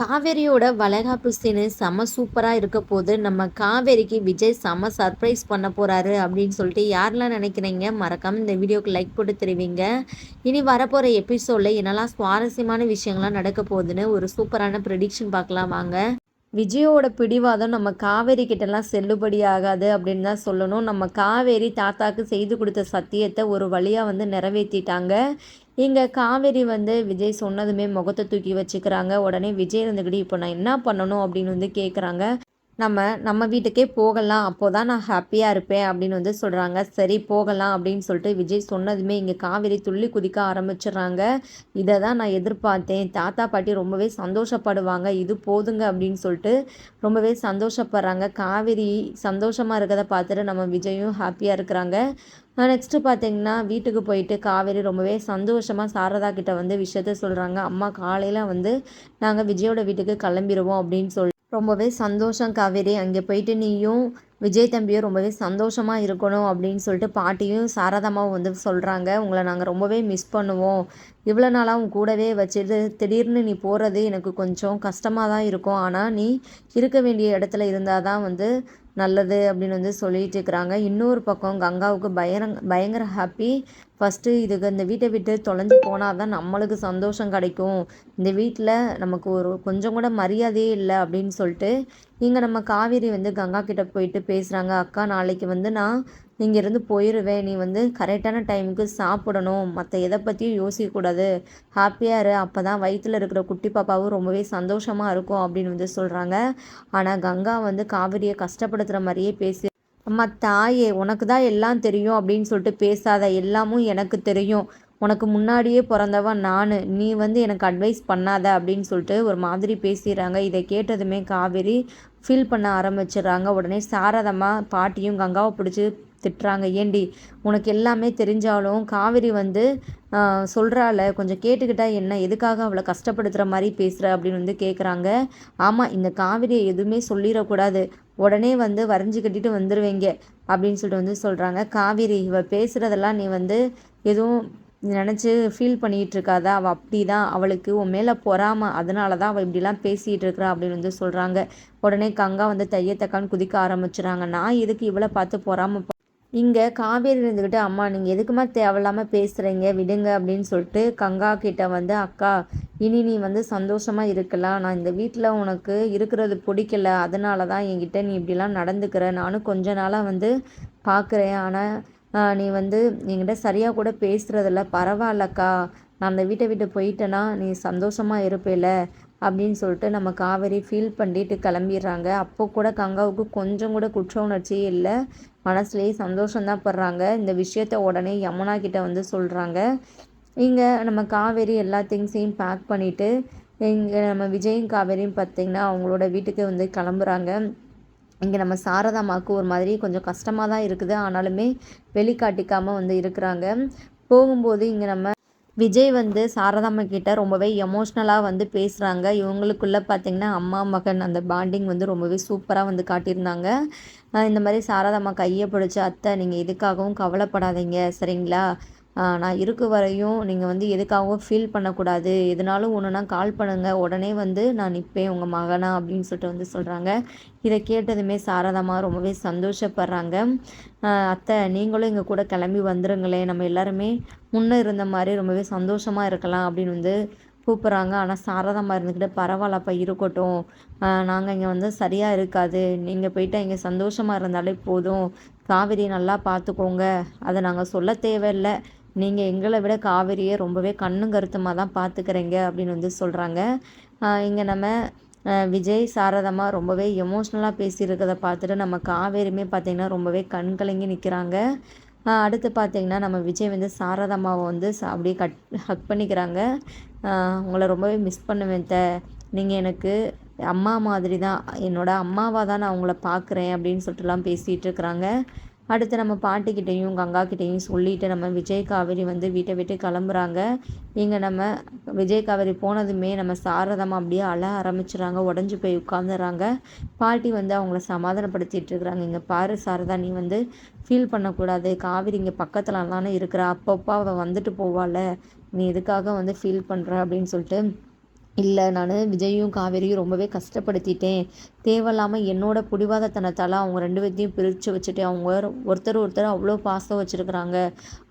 காவேரியோட வளைகாப்பு சீனு செம சூப்பரா இருக்க போது. நம்ம காவேரிக்கு விஜய் செம சர்ப்ரைஸ் பண்ண போறாரு அப்படின்னு சொல்லிட்டு யாரெல்லாம் நினைக்கிறீங்க? மறக்காம இந்த வீடியோக்கு லைக் போட்டு தெரிவிங்க. இனி வரப்போற எபிசோட்ல என்னெல்லாம் சுவாரஸ்யமான விஷயங்கள்லாம் நடக்க போகுதுன்னு ஒரு சூப்பரான ப்ரெடிக்ஷன் பார்க்கலாம் வாங்க. விஜயோட பிடிவாதம் நம்ம காவேரி கிட்டலாம் செல்லுபடி ஆகாது அப்படின்னு தான் சொல்லணும். நம்ம காவேரி தாத்தாக்கு செய்து கொடுத்த சத்தியத்தை ஒரு வழியாக வந்து நிறைவேற்றிட்டாங்க. இங்கே காவேரி வந்து விஜய் சொன்னதுமே முகத்தை தூக்கி வச்சுக்கிறாங்க. உடனே விஜய் இருந்துக்கிட்டு இப்போ நான் என்ன பண்ணணும் அப்படின்னு வந்து கேட்குறாங்க. நம்ம நம்ம வீட்டுக்கே போகலாம், அப்போ தான் நான் ஹாப்பியாக இருப்பேன் அப்படின்னு வந்து சொல்கிறாங்க. சரி போகலாம் அப்படின்னு சொல்லிட்டு விஜய் சொன்னதுமே இங்கே காவேரி துள்ளி குதிக்க ஆரம்பிச்சிடுறாங்க. இதை தான் நான் எதிர்பார்த்தேன், தாத்தா பாட்டி ரொம்பவே சந்தோஷப்படுவாங்க, இது போதுங்க அப்படின்னு சொல்லிட்டு ரொம்பவே சந்தோஷப்படுறாங்க. காவேரி சந்தோஷமாக இருக்கிறத பார்த்துட்டு நம்ம விஜயும் ஹாப்பியாக இருக்கிறாங்க. நெக்ஸ்ட்டு பார்த்தீங்கன்னா வீட்டுக்கு போயிட்டு காவேரி ரொம்பவே சந்தோஷமாக சாரதா கிட்ட வந்து விஷயத்த சொல்கிறாங்க. அம்மா காலையில் வந்து நாங்கள் விஜயோட வீட்டுக்கு கிளம்பிடுவோம் அப்படின்னு சொல்லி ரொம்பவே சந்தோஷம் காவேரி, அங்கே போயிட்டு நீயும் விஜய் தம்பியும் ரொம்பவே சந்தோஷமாக இருக்கணும் அப்படின்னு சொல்லிட்டு பாட்டியும் சாரதாமாவும் வந்து சொல்கிறாங்க. உங்களை நாங்கள் ரொம்பவே மிஸ் பண்ணுவோம், இவ்வளோ நாளாக உன் கூடவே வச்சுட்டு திடீர்னு நீ போகிறது எனக்கு கொஞ்சம் கஷ்டமாக தான் இருக்கும், ஆனால் நீ இருக்க வேண்டிய இடத்துல இருந்தால் தான் வந்து நல்லது அப்படின்னு வந்து சொல்லிட்டு இருக்கிறாங்க. இன்னொரு பக்கம் கங்காவுக்கு பயங்கர ஹாப்பி. ஃபஸ்ட்டு இதுக்கு இந்த வீட்டை விட்டு தொலைஞ்சு போனால் தான் நம்மளுக்கு சந்தோஷம் கிடைக்கும், இந்த வீட்டில் நமக்கு ஒரு கொஞ்சம் கூட மரியாதையே இல்லை அப்படின்னு சொல்லிட்டு இங்கே நம்ம காவேரி வந்து கங்கா கிட்ட போயிட்டு பேசுகிறாங்க. அக்கா நாளைக்கு வந்து நான் இங்கேருந்து போயிடுவேன், நீ வந்து கரெக்டான டைமுக்கு சாப்பிடணும், மற்ற எதை பற்றியும் யோசிக்கக்கூடாது, ஹாப்பியாக இரு, அப்போ தான் வயிற்றில் இருக்கிற குட்டி பாப்பாவும் ரொம்பவே சந்தோஷமாக இருக்கும் அப்படின்னு வந்து சொல்கிறாங்க. ஆனால் கங்கா வந்து காவிரியை கஷ்டப்படுத்துகிற மாதிரியே பேசி, அம்மா தாயே உனக்கு தான் எல்லாம் தெரியும் அப்படின்னு சொல்லிட்டு பேசாத, எல்லாமும் எனக்கு தெரியும், உனக்கு முன்னாடியே பிறந்தவன் நான், நீ வந்து எனக்கு அட்வைஸ் பண்ணாத அப்படின்னு சொல்லிட்டு ஒரு மாதிரி பேசிடுறாங்க. இதை கேட்டதுமே காவேரி ஃபீல் பண்ண ஆரம்பிச்சிடுறாங்க. உடனே சாரதம்மா பாட்டியும் கங்காவை பிடிச்சி திட்டுறாங்க. ஏண்டி உனக்கு எல்லாமே தெரிஞ்சாலும் காவேரி வந்து சொல்கிறாள், கொஞ்சம் கேட்டுக்கிட்டா என்ன, எதுக்காக அவளை கஷ்டப்படுத்துகிற மாதிரி பேசுகிற அப்படின்னு வந்து கேட்குறாங்க. ஆமாம், இந்த காவேரியை எதுவுமே சொல்லிடக்கூடாது, உடனே வந்து வரைஞ்சி கட்டிட்டு வந்துடுவேங்க அப்படின்னு சொல்லிட்டு வந்து சொல்கிறாங்க. காவேரி இவ பேசுகிறதெல்லாம் நீ வந்து எதுவும் நினச்சி ஃபீல் பண்ணிகிட்டு இருக்காதா, அவள் அப்படி தான், அவளுக்கு உன் மேலே பொறாம, அதனால தான் அவள் இப்படிலாம் பேசிகிட்டு இருக்கிறா அப்படின்னு வந்து சொல்கிறாங்க. உடனே கங்கா வந்து தையத்தக்கான்னு குதிக்க ஆரம்பிச்சுறாங்க. நான் எதுக்கு இவளை பார்த்து பொறாம, இங்கே காவேரி இருந்துக்கிட்டு அம்மா நீங்கள் எதுக்குமா தேவையில்லாமல் பேசுகிறீங்க விடுங்க அப்படின்னு சொல்லிட்டு கங்கா கிட்ட வந்து அக்கா இனி நீ வந்து சந்தோஷமாக இருக்கலாம், நான் இந்த வீட்டில் உனக்கு இருக்கிறது பிடிக்கல, அதனால தான் என்கிட்ட நீ இப்படிலாம் நடந்துக்கிற, நானும் கொஞ்ச நாளாக வந்து பார்க்குறேன், ஆனால் நீ வந்து என்கிட்ட சரியாக கூட பேசுகிறதில்ல, பரவாயில்லக்கா, நான் அந்த வீட்டை விட்டு போயிட்டேன்னா நீ சந்தோஷமாக இருப்பேல அப்படின்னு சொல்லிட்டு நம்ம காவேரி ஃபீல் பண்ணிட்டு கிளம்பிடுறாங்க. அப்போ கூட கங்காவுக்கு கொஞ்சம் கூட குற்ற உணர்ச்சியே இல்லை, மனசுலேயே சந்தோஷம்தான் படுறாங்க. இந்த விஷயத்த உடனே யமுனா கிட்ட வந்து சொல்கிறாங்க. இங்கே நம்ம காவேரி எல்லா திங்ஸையும் பேக் பண்ணிவிட்டு இங்கே நம்ம விஜயும் காவேரியும் பார்த்திங்கன்னா அவங்களோட வீட்டுக்கு வந்து கிளம்புறாங்க. இங்கே நம்ம சாரதாமாவுக்கு ஒரு மாதிரி கொஞ்சம் கஷ்டமாக தான் இருக்குது, ஆனாலுமே வெளிக்காட்டிக்காமல் வந்து இருக்கிறாங்க. போகும்போது இங்கே நம்ம விஜய் வந்து சாரதாம்மா கிட்ட ரொம்பவே எமோஷ்னலாக வந்து பேசுகிறாங்க. இவங்களுக்குள்ளே பார்த்திங்கன்னா அம்மா மகன் அந்த பாண்டிங் வந்து ரொம்பவே சூப்பராக வந்து காட்டியிருந்தாங்க. இந்த மாதிரி சாரதாம்மா கையை பிடிச்சி, அத்தை நீங்கள் எதுக்காகவும் கவலைப்படாதீங்க சரிங்களா, நான் இருக்க வரையும் நீங்கள் வந்து எதுக்காகவும் ஃபீல் பண்ணக்கூடாது, எதுனாலும் ஒன்றுனா கால் பண்ணுங்கள், உடனே வந்து நான் நிற்பேன் உங்கள் மகனா அப்படின்னு சொல்லிட்டு வந்து சொல்கிறாங்க. இதை கேட்டதுமே சாரதாம்மா ரொம்பவே சந்தோஷப்படுறாங்க. அத்தை நீங்களும் எங்கள் கூட கிளம்பி வந்துருங்களேன், நம்ம எல்லாருமே முன்னே இருந்த மாதிரி ரொம்பவே சந்தோஷமாக இருக்கலாம் அப்படின்னு வந்து கூப்பிட்றாங்க. ஆனால் சாரதாம்மா இருந்துக்கிட்டு பரவாயில்லப்பா இருக்கட்டும், நாங்கள் இங்கே வந்து சரியாக இருக்காது, நீங்கள் போயிட்டு இங்கே சந்தோஷமாக இருந்தாலே போதும், காவேரியை நல்லா பார்த்துக்கோங்க, அதை நாங்கள் சொல்ல தேவையில்லை, நீங்கள் எங்களை விட காவேரியை ரொம்பவே கண்ணும் கருத்துமாக தான் பார்த்துக்கிறீங்க அப்படின்னு வந்து சொல்கிறாங்க. இங்கே நம்ம விஜய் சாரதாம்மா ரொம்பவே எமோஷ்னலாக பேசியிருக்கிறத பார்த்துட்டு நம்ம காவேரியுமே பார்த்திங்கன்னா ரொம்பவே கண் கலங்கி நிற்கிறாங்க. அடுத்து பார்த்திங்கன்னா நம்ம விஜய் வந்து சாரதாம்மாவை வந்து அப்படியே ஹக் பண்ணிக்கிறாங்க. உங்களை ரொம்பவே மிஸ் பண்ணுவேன் த, நீங்கள் எனக்கு அம்மா மாதிரி தான், என்னோட அம்மாவாக தான் நான் உங்களை பார்க்குறேன் அப்படின்னு சொல்லிட்டுலாம் பேசிகிட்டு இருக்கிறாங்க. அடுத்து நம்ம பாட்டிக்கிட்டையும் கங்கா கிட்டேயும் சொல்லிவிட்டு நம்ம விஜய் காவேரி வந்து வீட்டை விட்டு கிளம்புறாங்க. இங்கே நம்ம விஜய் காவேரி போனதுமே நம்ம சாரதாம்மா அப்படியே அழ ஆரம்பிச்சுறாங்க, உடஞ்சி போய் உட்காந்துறாங்க. பாட்டி வந்து அவங்கள சமாதானப்படுத்திட்டு இருக்கிறாங்க. இங்கே பாரு சாரதா, நீ வந்து ஃபீல் பண்ணக்கூடாது, காவேரி இங்கே பக்கத்தில் தானே இருக்கிறா, அப்பப்போ அவள் வந்துட்டு போவாள், நீ எதுக்காக வந்து ஃபீல் பண்ணுற அப்படின்னு சொல்லிட்டு இல்ல நானு விஜயும், காவேரியும் ரொம்பவே கஷ்டப்படுத்திட்டேன். தேவையில்லாம என்னோட பிடிவாதத்தனத்தால அவங்க 2 பேத்தையும் பிரிச்சு வச்சுட்டு, அவங்க ஒருத்தர் ஒருத்தர் அவ்ளோ பாசம் வச்சிருக்கிறாங்க.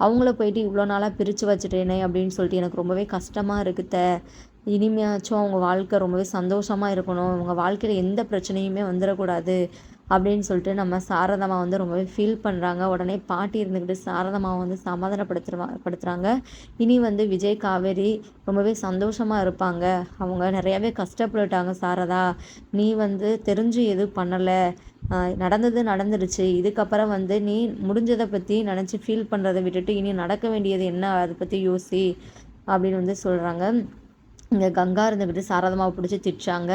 அவங்கள போயிட்டு இவ்ளோ நாளா பிரிச்சு வச்சுட்டேனே அப்படின்னு சொல்லிட்டு எனக்கு ரொம்பவே கஷ்டமா இருக்கு இனிமையாச்சும் அவங்க வாழ்க்கை ரொம்பவே சந்தோஷமா இருக்கணும். அவங்க வாழ்க்கையில எந்த பிரச்சனையுமே வந்துறக்கூடாது. அப்படின்னு சொல்லிட்டு நம்ம சாரதாம்மா வந்து ரொம்பவே ஃபீல் பண்ணுறாங்க. உடனே பாட்டி இருந்துக்கிட்டு சாரதாம்மாவை வந்து படுத்துறாங்க. இனி வந்து விஜய், காவேரி ரொம்பவே சந்தோஷமா இருப்பாங்க. அவங்க நிறையாவே கஷ்டப்பட்டுட்டாங்க சாரதா. நீ வந்து தெரிஞ்சு எதுவும் பண்ணலை. நடந்தது நடந்துடுச்சு. இதுக்கப்புறம் வந்து நீ முடிஞ்சதை பற்றி நினச்சி ஃபீல் பண்ணுறதை விட்டுட்டு இனி நடக்க வேண்டியது என்ன அதை பற்றி யோசி அப்படின்னு வந்து சொல்கிறாங்க. இங்கே கங்கா இருந்துக்கிட்டு சாரதாம்மாவை பிடிச்சி திட்டுறாங்க.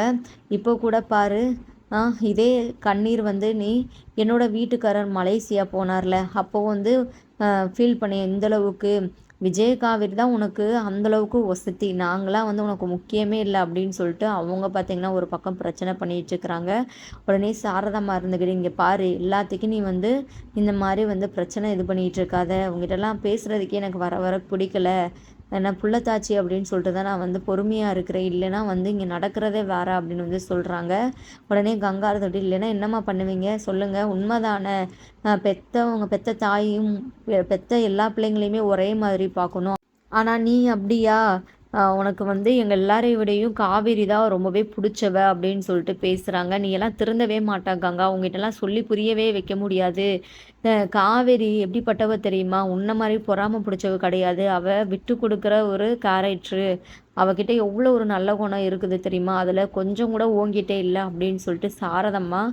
இப்போ கூட பாரு, இதே கண்ணீர் வந்து நீ என்னோட வீட்டுக்காரர் மலேசியா போனார்ல அப்போ வந்து ஃபீல் பண்ணி இந்தளவுக்கு விஜய், காவேரி தான் உனக்கு அந்தளவுக்கு ஒசத்தி, நாங்களாம் வந்து உனக்கு முக்கியமே இல்லை அப்படின்னு சொல்லிட்டு அவங்க பார்த்திங்கன்னா ஒரு பக்கம் பிரச்சனை பண்ணிகிட்ருக்குறாங்க. உடனே சாரதாம்மா இருந்துக்கிட்டு இங்கே பாரு, எல்லாத்துக்கும் நீ வந்து இந்த மாதிரி வந்து பிரச்சனை இது பண்ணிகிட்டு இருக்காத, உங்ககிட்டலாம் பேசுகிறதுக்கே எனக்கு வர வர பிடிக்கல. நான் புள்ளத்தாச்சி அப்படின்னு சொல்லிட்டு தான் நான் வந்து பொறுமையாக இருக்கிறேன். இல்லைன்னா வந்து இங்கே நடக்கிறதே வேற அப்படின்னு வந்து சொல்கிறாங்க. உடனே கங்கா இருந்துட்டு இல்லைன்னா என்னம்மா பண்ணுவீங்க சொல்லுங்கள், உண்மைதானே? பெற்றவங்க பெற்ற தாயும் பெற்ற எல்லா பிள்ளைங்களையுமே ஒரே மாதிரி பார்க்கணும். ஆனால் நீ அப்படியா? உனக்கு வந்து எங்கள் எல்லாரையும் விடையும் காவேரி தான் ரொம்பவே பிடிச்சவ அப்படின்னு சொல்லிட்டு பேசுகிறாங்க. நீ எல்லாம் திருந்தவே மாட்டா கங்கா, உங்ககிட்டலாம் சொல்லி புரியவே வைக்க முடியாது. காவேரி எப்படிப்பட்டவ தெரியுமா? உன்ன மாதிரி பொறாம பிடிச்சவ கிடையாது. அவள் விட்டு கொடுக்குற ஒரு கேரக்டரு. அவகிட்ட எவ்வளோ ஒரு நல்ல குணம் இருக்குது தெரியுமா? அதில் கொஞ்சம் கூட ஓங்கிட்டே இல்லை அப்படின்னு சொல்லிட்டு சாரதம்மா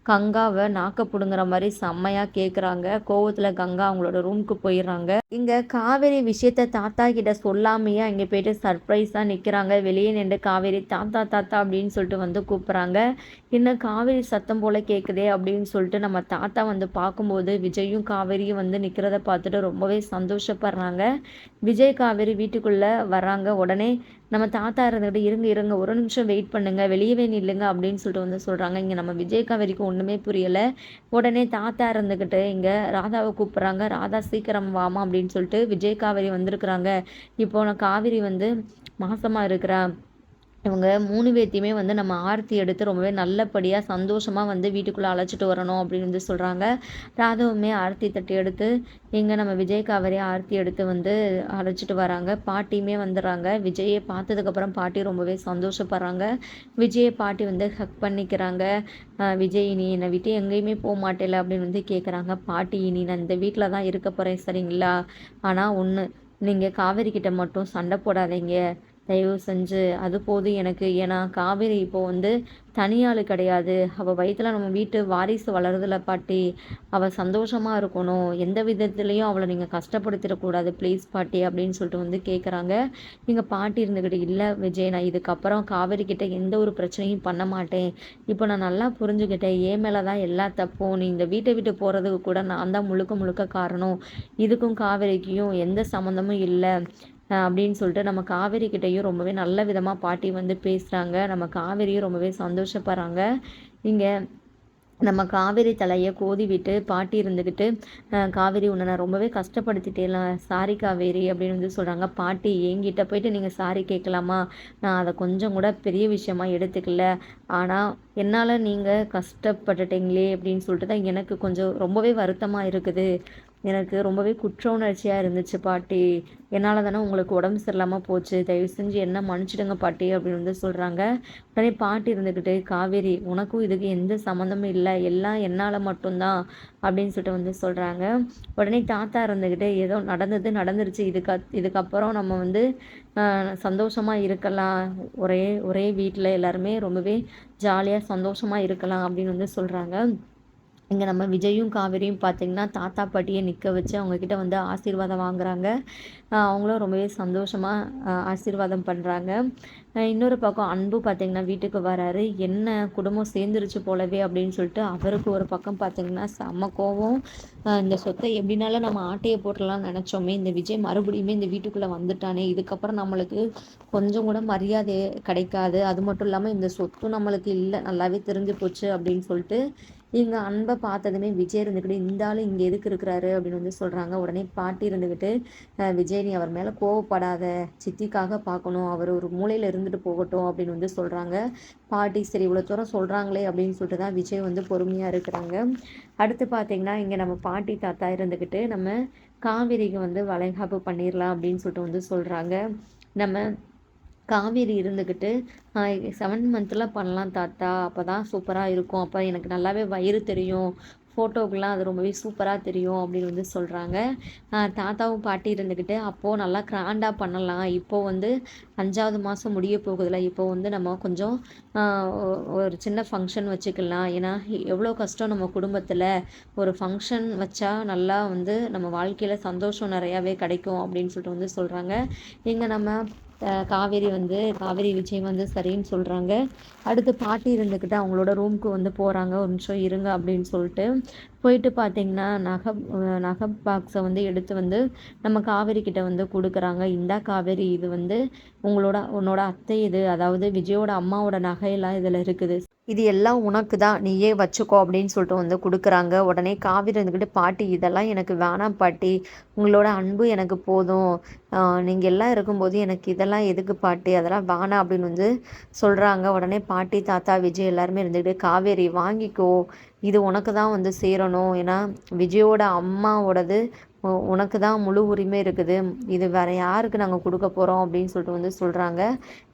கங்காவை நாக்க பிடுங்குற மாதிரி செம்மையாக கேட்குறாங்க. கோவத்தில் கங்கா அவங்களோட ரூமுக்கு போயிடுறாங்க. இங்கே காவேரி விஷயத்த தாத்தா கிட்ட சொல்லாமையே அங்கே போயிட்டு சர்ப்ரைஸாக நிற்கிறாங்க. வெளியே நின்று காவேரி தாத்தா தாத்தா அப்படின்னு சொல்லிட்டு வந்து கூப்பிட்றாங்க. இன்னும் காவேரி சத்தம் போல் கேட்குதே அப்படின்னு சொல்லிட்டு நம்ம தாத்தா வந்து பார்க்கும்போது விஜயும் காவேரியும் வந்து நிற்கிறத பார்த்துட்டு ரொம்பவே சந்தோஷப்படுறாங்க. விஜய், காவேரி வீட்டுக்குள்ளே வராங்க. உடனே நம்ம தாத்தா இருந்துக்கிட்டு இருங்க இருங்க ஒரு நிமிஷம் வெயிட் பண்ணுங்க, வெளியவே நில்லுங்க அப்படின்னு சொல்லிட்டு வந்து சொல்கிறாங்க. இங்கே நம்ம விஜய், காவேரிக்கு ஒன்றுமே புரியலை. உடனே தாத்தா இருந்துக்கிட்டு இங்கே ராதாவை கூப்பிட்றாங்க. ராதா சீக்கிரம் வாமா அப்படின்னு சொல்லிட்டு விஜய், காவேரி வந்திருக்கிறாங்க. இப்போ நான் காவேரி வந்து மாசமாக இருக்கிறா. இவங்க 3 பேத்தையுமே வந்து நம்ம ஆர்த்தி எடுத்து ரொம்பவே நல்லபடியாக சந்தோஷமாக வந்து வீட்டுக்குள்ளே அழைச்சிட்டு வரணும் அப்படின்னு வந்து சொல்கிறாங்க. ராதாவுமே ஆர்த்தி தட்டி எடுத்து இங்கே நம்ம விஜய், காவேரி ஆர்த்தி எடுத்து வந்து அழைச்சிட்டு வராங்க. பாட்டியுமே வந்துடுறாங்க. விஜயை பார்த்ததுக்கப்புறம் பாட்டி ரொம்பவே சந்தோஷப்படுறாங்க. விஜயை பாட்டி வந்து ஹக் பண்ணிக்கிறாங்க. விஜய், நீ என்னை விட்டு எங்கேயுமே போக மாட்டேல அப்படின்னு வந்து கேட்குறாங்க. பாட்டி, நீ நான் இந்த வீட்டில் தான் இருக்க போகிறேன் சரிங்களா? ஆனால் ஒன்று, நீங்கள் காவேரி கிட்ட மட்டும் சண்டை போடாதீங்க தயவு செஞ்சு, அது போதும் எனக்கு. ஏன்னா காவேரி இப்போ வந்து தனியாள் கிடையாது. அவள் வயிற்றில் நம்ம வீட்டு வாரிசு வளருதில்ல பாட்டி. அவள் சந்தோஷமாக இருக்கணும். எந்த விதத்துலேயும் அவளை நீங்கள் கஷ்டப்படுத்திடக்கூடாது ப்ளீஸ் பாட்டி அப்படின்னு சொல்லிட்டு வந்து கேட்குறாங்க. எங்கள் பாட்டி இருந்துக்கிட்டு இல்லை விஜய், நான் இதுக்கப்புறம் காவேரி கிட்ட எந்த ஒரு பிரச்சனையும் பண்ண மாட்டேன். இப்போ நான் நல்லா புரிஞ்சுக்கிட்டேன். ஏன் மேலே தான் எல்லா தப்பும். நீ இந்த வீட்டை விட்டு போகிறதுக்கு கூட நான் தான் முழுக்க முழுக்க காரணம். இதுக்கும் காவேரிக்கும் எந்த சம்மந்தமும் இல்லை அப்படின்னு சொல்லிட்டு நம்ம காவேரி கிட்டேயும் ரொம்பவே நல்ல விதமாக பாட்டி வந்து பேசுகிறாங்க. நம்ம காவேரியும் ரொம்பவே சந்தோஷப்படுறாங்க. இங்கே நம்ம காவேரி தலையை கோதி விட்டு பாட்டி இருந்துக்கிட்டு காவேரி, உன்னை நான் ரொம்பவே கஷ்டப்படுத்திட்டேலாம், சாரி காவேரி அப்படின்னு வந்து சொல்கிறாங்க. பாட்டி, என்கிட்ட போயிட்டு நீங்கள் சாரி கேட்கலாமா? நான் அதை கொஞ்சம் கூட பெரிய விஷயமா எடுத்துக்கல. ஆனால் என்னால் நீங்கள் கஷ்டப்பட்டுட்டீங்களே அப்படின்னு சொல்லிட்டு தான் எனக்கு கொஞ்சம் ரொம்பவே வருத்தமாக இருக்குது. எனக்கு ரொம்பவே குற்ற உணர்ச்சியாக இருந்துச்சு பாட்டி. என்னால் தானே உங்களுக்கு உடம்பு சரியில்லாமல் போச்சு. தயவு செஞ்சு என்ன மன்னிச்சிடுங்க பாட்டி அப்படின்னு வந்து சொல்கிறாங்க. உடனே பாட்டி இருந்துக்கிட்டு காவேரி, உனக்கும் இதுக்கு எந்த சம்மந்தமும் இல்லை, எல்லாம் என்னால் மட்டும்தான் அப்படின்னு சொல்லிட்டு வந்து சொல்கிறாங்க. உடனே தாத்தா இருந்துக்கிட்டு ஏதோ நடந்தது நடந்துருச்சு, இதுக்கப்புறம் நம்ம வந்து சந்தோஷமாக இருக்கலாம். ஒரே ஒரே வீட்டில் எல்லாருமே ரொம்பவே ஜாலியாக சந்தோஷமாக இருக்கலாம் அப்படின்னு வந்து சொல்கிறாங்க. இங்கே நம்ம விஜயும், காவேரியும் பார்த்திங்கன்னா தாத்தா பாட்டியை நிற்க வச்சு அவங்கக்கிட்ட வந்து ஆசீர்வாதம் வாங்குறாங்க. அவங்களும் ரொம்பவே சந்தோஷமாக ஆசீர்வாதம் பண்ணுறாங்க. இன்னொரு பக்கம் அன்பு பார்த்திங்கன்னா வீட்டுக்கு வராரு. என்ன குடும்பம் சேர்ந்துருச்சு போலவே அப்படின்னு சொல்லிட்டு அவருக்கு ஒரு பக்கம் பார்த்திங்கன்னா செம்ம கோவம். இந்த சொத்தை எப்படினாலும் நம்ம ஆட்டையை போட்டுடலாம்னு நினச்சோமே, இந்த விஜய் மறுபடியுமே இந்த வீட்டுக்குள்ளே வந்துட்டானே, இதுக்கப்புறம் நம்மளுக்கு கொஞ்சம் கூட மரியாதை கிடைக்காது. அது மட்டும் இல்லாமல் இந்த சொத்தும் நம்மளுக்கு இல்லை, நல்லாவே தெரிஞ்சு போச்சு அப்படின்னு சொல்லிட்டு இங்கே அன்பை பார்த்ததுமே விஜய் இருந்துக்கிட்டு இந்த ஆள் இங்கே எதுக்கு இருக்கிறாரு அப்படின்னு வந்து சொல்கிறாங்க. உடனே பாட்டி இருந்துக்கிட்டு விஜய் நீ அவர் மேலே கோவப்படாத, சித்திக்காக பார்க்கணும், அவர் ஒரு மூலையில் இருந்துட்டு போகட்டும் அப்படின்னு வந்து சொல்கிறாங்க. பாட்டி சரி இவ்வளோ தூரம் சொல்கிறாங்களே அப்படின்னு சொல்லிட்டு தான் விஜய் வந்து பொறுமையாக இருக்கிறாங்க. அடுத்து பார்த்திங்கன்னா இங்கே நம்ம பாட்டி தாத்தா இருந்துக்கிட்டு நம்ம காவேரிக்கு வந்து வளைகாப்பு பண்ணிடலாம் அப்படின்னு சொல்லிட்டு வந்து சொல்கிறாங்க. நம்ம காவேரி இருந்துக்கிட்டு 7 மந்த்தில் பண்ணலாம் தாத்தா, அப்போ தான் சூப்பராக இருக்கும், அப்போ எனக்கு நல்லாவே வயிறு தெரியும், ஃபோட்டோக்கெலாம் அது ரொம்பவே சூப்பராக தெரியும் அப்படின்னு வந்து சொல்கிறாங்க. தாத்தாவும் பாட்டி இருந்துக்கிட்டு அப்போது நல்லா கிராண்டாக பண்ணலாம், இப்போது வந்து 5வது மாதம் முடிய போகுதுல, இப்போ வந்து நம்ம கொஞ்சம் ஒரு சின்ன ஃபங்க்ஷன் வச்சுக்கலாம், ஏன்னா எவ்வளோ கஷ்டம் நம்ம குடும்பத்தில், ஒரு ஃபங்க்ஷன் வச்சா நல்லா வந்து நம்ம வாழ்க்கையில் சந்தோஷம் நிறையாவே கிடைக்கும் அப்படின்னு சொல்லிட்டு வந்து சொல்கிறாங்க. இங்கே நம்ம காவேரி விஜய் வந்து சரின்னு சொல்கிறாங்க. அடுத்து பாட்டி இருந்துக்கிட்டு அவங்களோட ரூமுக்கு வந்து போகிறாங்க. ஒரு நிமிஷம் இருங்க அப்படின்னு சொல்லிட்டு போயிட்டு பார்த்தீங்கன்னா நகை பாக்ஸை வந்து எடுத்து வந்து நம்ம காவேரி கிட்ட வந்து கொடுக்குறாங்க. இந்தா காவேரி, இது வந்து உன்னோட அத்தை, இது அதாவது விஜயோட அம்மாவோட நகையெல்லாம் இதில் இருக்குது, இது எல்லாம் உனக்கு தான், நீயே வச்சுக்கோ அப்படின்னு சொல்லிட்டு வந்து கொடுக்குறாங்க. உடனே காவிரி இருந்துக்கிட்டு பாட்டி இதெல்லாம் எனக்கு வேணாம் பாட்டி, உங்களோட அன்பு எனக்கு போதும், நீங்கள் எல்லாம் இருக்கும்போது எனக்கு இதெல்லாம் எதுக்கு பாட்டி, அதெல்லாம் வேணாம் அப்படின்னு வந்து சொல்கிறாங்க. உடனே பாட்டி தாத்தா விஜய் எல்லாருமே இருந்துக்கிட்டு காவேரி வாங்கிக்கோ, இது உனக்கு தான் வந்து சேரணும், ஏன்னா விஜயோட அம்மாவோடது உனக்கு தான் முழு உரிமை இருக்குது, இது வேறு யாருக்கு நாங்கள் கொடுக்க போகிறோம் அப்படின்னு சொல்லிட்டு வந்து சொல்கிறாங்க.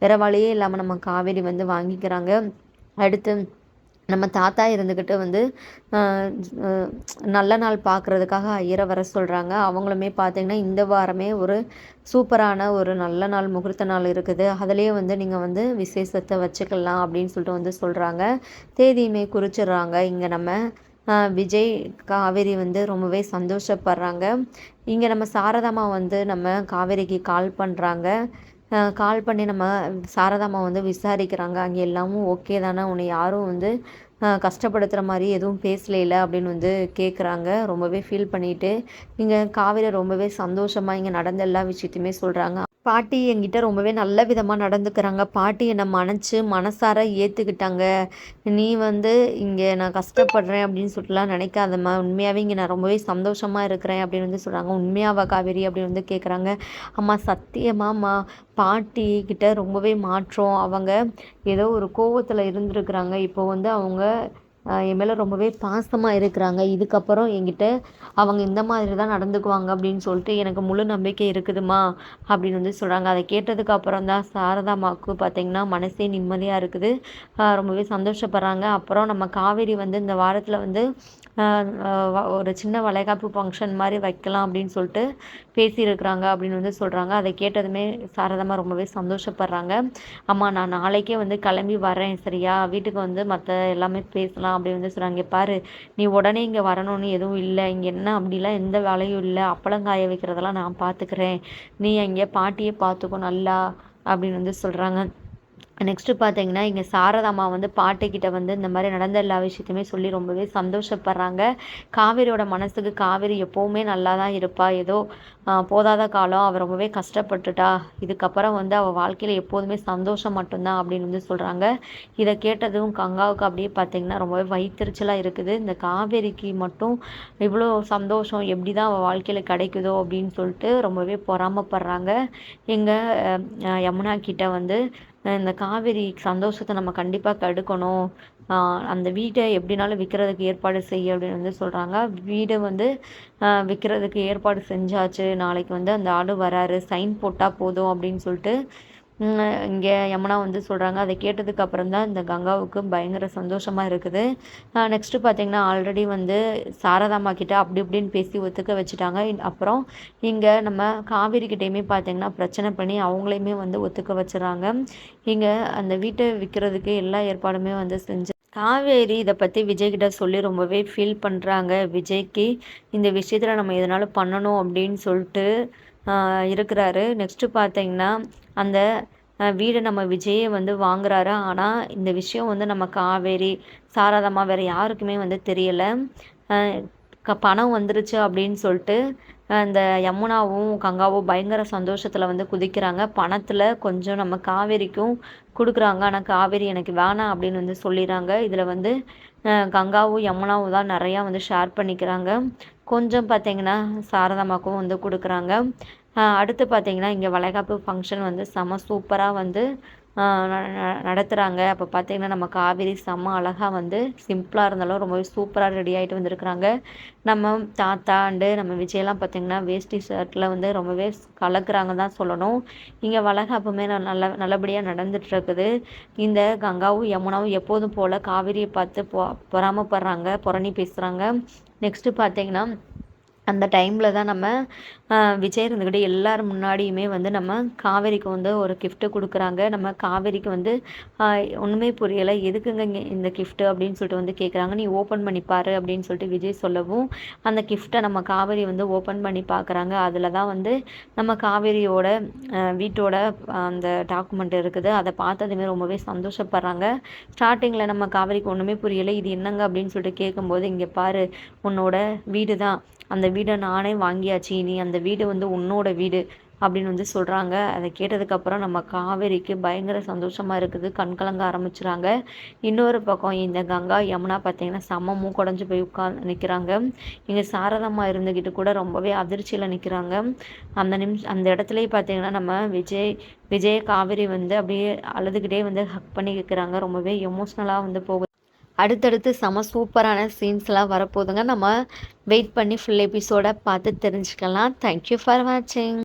வேறு வழியே இல்லாமல் நம்ம காவேரி வந்து வாங்கிக்கிறாங்க. அடுத்து நம்ம தாத்தா இருந்துக்கிட்டு வந்து நல்ல நாள் பார்க்குறதுக்காக ஐயரை வர சொல்கிறாங்க. அவங்களுமே பார்த்திங்கன்னா இந்த வாரமே ஒரு சூப்பரான ஒரு நல்ல நாள் முகூர்த்த நாள் இருக்குது, அதிலே வந்து நீங்கள் வந்து விசேஷத்தை வச்சுக்கலாம் அப்படின்னு சொல்லிட்டு வந்து சொல்கிறாங்க. தேதியுமே குறிச்சிடுறாங்க. இங்கே நம்ம விஜய் காவேரி வந்து ரொம்பவே சந்தோஷப்படுறாங்க. இங்கே நம்ம சாரதாம்மா வந்து நம்ம காவேரிக்கு கால் பண்ணுறாங்க. கால் பண்ணி நம்ம சாரதாம்மா வந்து விசாரிக்கிறாங்க. அங்கே எல்லாமும் ஓகே தானே, உன்னை யாரும் வந்து கஷ்டப்படுத்துகிற மாதிரி எதுவும் பேசலைல அப்படின்னு வந்து கேட்குறாங்க. ரொம்பவே ஃபீல் பண்ணிட்டு இங்கே காவேரி ரொம்பவே சந்தோஷமாக இங்கே நடந்த எல்லா விஷயத்தையுமே சொல்கிறாங்க. பாட்டி என்கிட்ட ரொம்பவே நல்ல விதமாக நடந்துக்கிறாங்க, பாட்டி என்னை மனசார ஏற்றுக்கிட்டாங்க, நீ வந்து இங்கே நான் கஷ்டப்படுறேன் அப்படின்னு சொல்லிட்டுலாம் நினைக்காதம்மா, உண்மையாகவே இங்கே நான் ரொம்பவே சந்தோஷமாக இருக்கிறேன் அப்படின்னு வந்து சொல்கிறாங்க. உண்மையாவா காவேரி அப்படின்னு வந்து கேட்குறாங்க. அம்மா சத்தியமாம்மா, பாட்டி கிட்ட ரொம்பவே மாற்றம், அவங்க ஏதோ ஒரு கோவத்தில் இருந்திருக்கிறாங்க, இப்போ வந்து அவங்க என் மேலே ரொம்பவே பாசமாக இருக்கிறாங்க, இதுக்கப்புறம் என்கிட்ட அவங்க இந்த மாதிரி தான் நடந்துக்குவாங்க அப்படின்னு சொல்லிட்டு எனக்கு முழு நம்பிக்கை இருக்குதுமா அப்படின்னு வந்து சொல்கிறாங்க. அதை கேட்டதுக்கு அப்புறம் தான் சாரதாம்மாவுக்கு பார்த்திங்கன்னா மனசே நிம்மதியாக இருக்குது, ரொம்பவே சந்தோஷப்படுறாங்க. அப்புறம் நம்ம காவேரி வந்து இந்த வாரத்தில் வந்து ஒரு சின்ன வளைகாப்பு ஃபங்க்ஷன் மாதிரி வைக்கலாம் அப்படின்னு சொல்லிட்டு பேசியிருக்கிறாங்க அப்படின்னு வந்து சொல்கிறாங்க. அதை கேட்டதுமே சாரதாம்மா ரொம்பவே சந்தோஷப்படுறாங்க. அம்மா நான் நாளைக்கே வந்து கிளம்பி வரேன் சரியா, வீட்டுக்கு வந்து மற்ற எல்லாமே பேசலாம் அப்படின்னு வந்து சொல்கிறாங்க. பாரு, நீ உடனே இங்கே வரணும்னு எதுவும் இல்லை, இங்கே என்ன அப்படிலாம் எந்த வேலையும் இல்லை, அப்பளங்காய வைக்கிறதெல்லாம் நான் பார்த்துக்கிறேன், நீ அங்கே பாட்டியை பார்த்துக்கோ நல்லா அப்படின்னு வந்து சொல்கிறாங்க. நெக்ஸ்ட்டு பார்த்தீங்கன்னா இங்கே சாரதாம்மா வந்து பாட்டிக்கிட்ட வந்து இந்த மாதிரி நடந்த எல்லா விஷயத்தையுமே சொல்லி ரொம்பவே சந்தோஷப்படுறாங்க. காவேரியோட மனசுக்கு காவேரி எப்போவுமே நல்லா தான் இருப்பா, ஏதோ போதாத காலம் அவள் ரொம்பவே கஷ்டப்பட்டுட்டா, இதுக்கப்புறம் வந்து அவள் வாழ்க்கையில் எப்போதுமே சந்தோஷம் மட்டும்தான் அப்படின்னு வந்து சொல்கிறாங்க. இதை கேட்டதும் கங்காவுக்கு அப்படியே பார்த்திங்கன்னா ரொம்பவே வயிற்றுச்சலாக இருக்குது, இந்த காவேரிக்கு மட்டும் இவ்வளோ சந்தோஷம் எப்படி தான் அவள் வாழ்க்கையில் கிடைக்குதோ அப்படின்னு சொல்லிட்டு ரொம்பவே பொறாமப்படுறாங்க. எங்கள் யமுனா கிட்ட வந்து இந்த காவேரி சந்தோஷத்தை நம்ம கண்டிப்பாக தடுக்கணும், அந்த வீட்டை எப்படினாலும் விற்கிறதுக்கு ஏற்பாடு செய்ய அப்படின்னு வந்து சொல்கிறாங்க. வீடை வந்து விற்கிறதுக்கு ஏற்பாடு செஞ்சாச்சு, நாளைக்கு வந்து அந்த ஆள் வராரு, சைன் போட்டால் போதும் அப்படின்னு சொல்லிட்டு இங்கே யமுனா வந்து சொல்கிறாங்க. அதை கேட்டதுக்கு அப்புறம் தான் இந்த கங்காவுக்கு பயங்கர சந்தோஷமாக இருக்குது. நெக்ஸ்ட்டு பார்த்திங்கன்னா ஆல்ரெடி வந்து சாரதாம்மா கிட்ட அப்படி இப்படின்னு பேசி ஒத்துக்க வச்சுட்டாங்க. அப்புறம் இங்கே நம்ம காவேரிக்கிட்டையுமே பார்த்திங்கன்னா பிரச்சனை பண்ணி அவங்களையுமே வந்து ஒத்துக்க வச்சுறாங்க. இங்கே அந்த வீட்டை விற்கிறதுக்கு எல்லா ஏற்பாடுமே வந்து செஞ்சு காவேரி இதை பற்றி விஜய்கிட்ட சொல்லி ரொம்பவே ஃபீல் பண்ணுறாங்க. விஜய்க்கு இந்த விஷயத்தில் நம்ம எதனாலும் பண்ணணும் அப்படின்னு சொல்லிட்டு இருக்கிறாரு. நெக்ஸ்ட்டு பார்த்தீங்கன்னா அந்த வீடை நம்ம விஜயே வந்து வாங்குறாரு. ஆனால் இந்த விஷயம் வந்து நம்ம காவேரி சாரதாம்மா வேறு யாருக்குமே வந்து தெரியலை. பணம் வந்துருச்சு அப்படின்னு சொல்லிட்டு இந்த யமுனாவும் கங்காவும் பயங்கர சந்தோஷத்தில் வந்து குதிக்கிறாங்க. பணத்தில் கொஞ்சம் நம்ம காவேரிக்கும் கொடுக்குறாங்க. ஆனால் காவேரி எனக்கு வேணாம் அப்படின்னு வந்து சொல்லிடுறாங்க. இதில் வந்து கங்காவும் யமுனாவும் தான் நிறையா வந்து ஷேர் பண்ணிக்கிறாங்க. கொஞ்சம் பார்த்தீங்கன்னா சாரதாம்மாக்கும் வந்து கொடுக்குறாங்க. அடுத்து பார்த்தீங்கன்னா இங்கே வளைகாப்பு ஃபங்க்ஷன் வந்து செம சூப்பராக வந்து நடத்துகிறாங்க. அப்போ பார்த்தீங்கன்னா நம்ம காவேரி செம்ம அழகாக வந்து சிம்பிளாக இருந்தாலும் ரொம்பவே சூப்பராக ரெடி ஆகிட்டு வந்திருக்கிறாங்க. நம்ம தாத்தா அண்டு நம்ம விஜயெல்லாம் பார்த்திங்கன்னா வேஷ்டி ஷர்ட்டில் வந்து ரொம்பவே கலக்குறாங்க தான் சொல்லணும். இங்கே வளைகாப்புமே நல்லபடியாக நடந்துகிட்ருக்குது. இந்த கங்காவும் யமுனாவும் எப்போதும் போல் காவேரியை பார்த்து பொறாமப்படுறாங்க, புரணி பேசுகிறாங்க. நெக்ஸ்ட்டு பார்த்திங்கன்னா அந்த டைமில் தான் நம்ம விஜய் இருந்துக்கிட்டு எல்லார் முன்னாடியுமே வந்து நம்ம காவேரிக்கு வந்து ஒரு கிஃப்ட்டு கொடுக்குறாங்க. நம்ம காவேரிக்கு வந்து ஒன்றுமே புரியலை, எதுக்குங்க இந்த கிஃப்ட்டு அப்படின்னு சொல்லிட்டு வந்து கேட்குறாங்க. நீ ஓப்பன் பண்ணி பாரு அப்படின்னு சொல்லிட்டு விஜய் சொல்லவும் அந்த கிஃப்ட்டை நம்ம காவேரி வந்து ஓப்பன் பண்ணி பார்க்குறாங்க. அதில் தான் வந்து நம்ம காவேரியோட வீட்டோட அந்த டாக்குமெண்ட் இருக்குது. அதை பார்த்ததுமே ரொம்பவே சந்தோஷப்படுறாங்க. ஸ்டார்டிங்கில் நம்ம காவேரிக்கு ஒன்றுமே புரியலை, இது என்னங்க அப்படின்னு சொல்லிட்டு கேட்கும்போது, இங்கே பாரு உன்னோட வீடு தான், அந்த வீடை நானே வாங்கியாச்சு, நீ அந்த வீடு வந்து உன்னோட வீடு அப்படின்னு வந்து சொல்கிறாங்க. அதை கேட்டதுக்கப்புறம் நம்ம காவேரிக்கு பயங்கர சந்தோஷமாக இருக்குது, கண்கலங்க ஆரம்பிச்சுறாங்க. இன்னொரு பக்கம் இந்த கங்கா யமுனா பார்த்தீங்கன்னா செம்ம மூக்குடைஞ்சு போய் நிற்கிறாங்க. இங்கே சாரதம்மா இருந்துக்கிட்டு கூட ரொம்பவே அதிர்ச்சியில் நிற்கிறாங்க. அந்த இடத்துலையே பார்த்தீங்கன்னா நம்ம விஜய் காவேரி வந்து அப்படியே அழுதுகிட்டே வந்து ஹக் பண்ணி கேட்குறாங்க. ரொம்பவே எமோஷ்னலாக வந்து போகுது. அடுத்தடுத்து செம சூப்பரான சீன்ஸ்லாம் வரப்போகுதுங்க. நம்ம வெயிட் பண்ணி ஃபுல் எபிசோட பார்த்து தெரிஞ்சுக்கலாம். தேங்க்யூ ஃபார் வாட்சிங்.